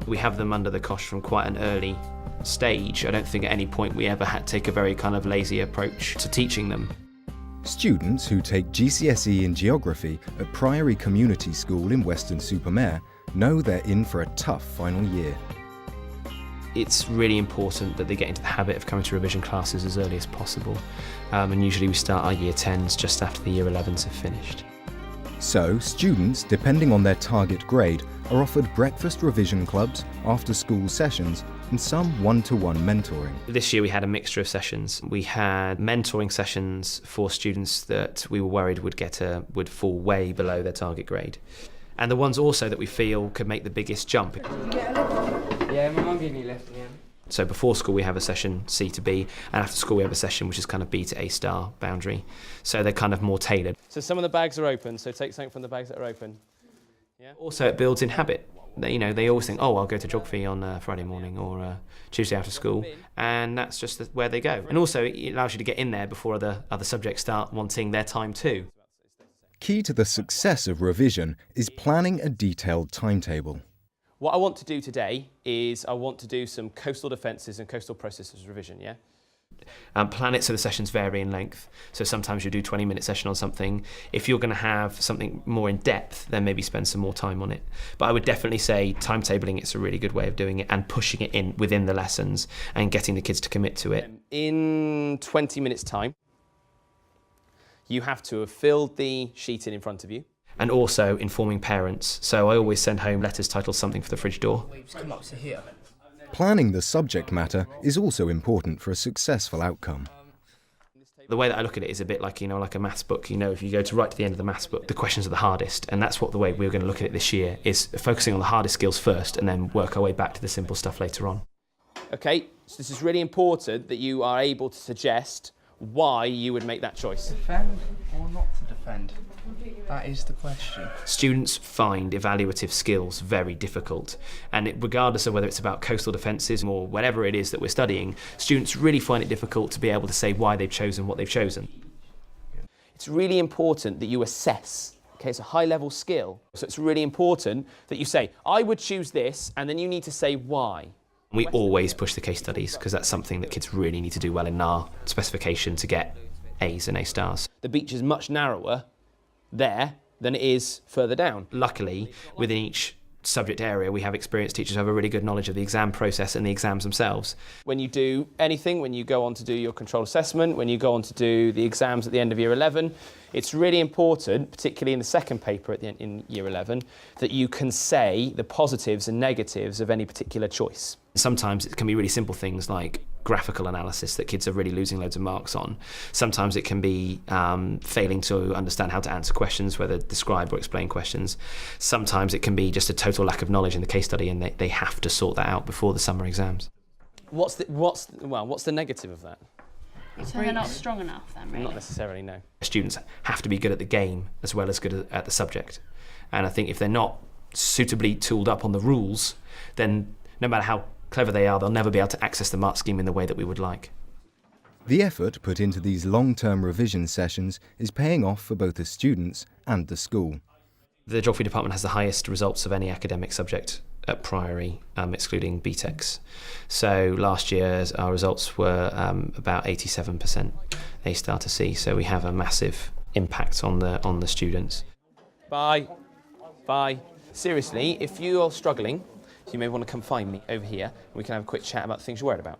We have them under the cosh from quite an early stage. I don't think at any point we ever had to take a very kind of lazy approach to teaching them. Students who take GCSE in geography at Priory Community School in Weston-super-Mare know they're in for a tough final year. It's really important that they get into the habit of coming to revision classes as early as possible, and usually we start our year 10s just after the year 11s have finished. So, students, depending on their target grade, are offered breakfast revision clubs, after-school sessions, and some one-to-one mentoring. This year we had a mixture of sessions. We had mentoring sessions for students that we were worried would fall way below their target grade. And the ones also that we feel could make the biggest jump. Yeah, my mum gave me a lift, yeah. So before school we have a session C to B, and after school we have a session which is kind of B to A star boundary. So they're kind of more tailored. So some of the bags are open, so take something from the bags that are open. Yeah. Also it builds in habit. They always think, oh, I'll go to geography on Friday morning or Tuesday after school, and that's just where they go. And also it allows you to get in there before other subjects start wanting their time too. Key to the success of revision is planning a detailed timetable. What I want to do today is I want to do some coastal defences and coastal processes revision, yeah? Plan it so the sessions vary in length. So sometimes you do a 20-minute session on something. If you're going to have something more in depth, then maybe spend some more time on it. But I would definitely say timetabling it's a really good way of doing it, and pushing it in within the lessons and getting the kids to commit to it. In 20 minutes time, you have to have filled the sheet in front of you. And also informing parents. So I always send home letters titled something for the fridge door. Come up to here. Planning the subject matter is also important for a successful outcome. The way that I look at it is a bit like, like a maths book. If you go to right to the end of the maths book, the questions are the hardest, and that's what the way we're going to look at it this year is focusing on the hardest skills first and then work our way back to the simple stuff later on. Okay, so this is really important that you are able to suggest why you would make that choice. Defend or not to defend? That is the question. Students find evaluative skills very difficult, and regardless of whether it's about coastal defences or whatever it is that we're studying, students really find it difficult to be able to say why they've chosen what they've chosen. It's really important that you assess. Okay, it's a high-level skill, so it's really important that you say, I would choose this, and then you need to say why. We always push the case studies because that's something that kids really need to do well in our specification to get A's and A stars. The beach is much narrower there than it is further down. Luckily, within each subject area, we have experienced teachers who have a really good knowledge of the exam process and the exams themselves. When you do anything, when you go on to do your control assessment, when you go on to do the exams at the end of year 11, it's really important, particularly in the second paper in year 11, that you can say the positives and negatives of any particular choice. Sometimes it can be really simple things like graphical analysis that kids are really losing loads of marks on. Sometimes it can be failing to understand how to answer questions, whether describe or explain questions. Sometimes it can be just a total lack of knowledge in the case study, and they have to sort that out before the summer exams. What's the negative of that? So they're not strong enough then, really? Not necessarily, no. Students have to be good at the game as well as good at the subject. And I think if they're not suitably tooled up on the rules, then no matter how clever they are, they'll never be able to access the mark scheme in the way that we would like. The effort put into these long-term revision sessions is paying off for both the students and the school. The geography department has the highest results of any academic subject at Priory, excluding BTECs. So last year our results were about 87% A star to C, so we have a massive impact on the students. Bye. Seriously, if you are struggling, you may want to come find me over here and we can have a quick chat about the things you're worried about.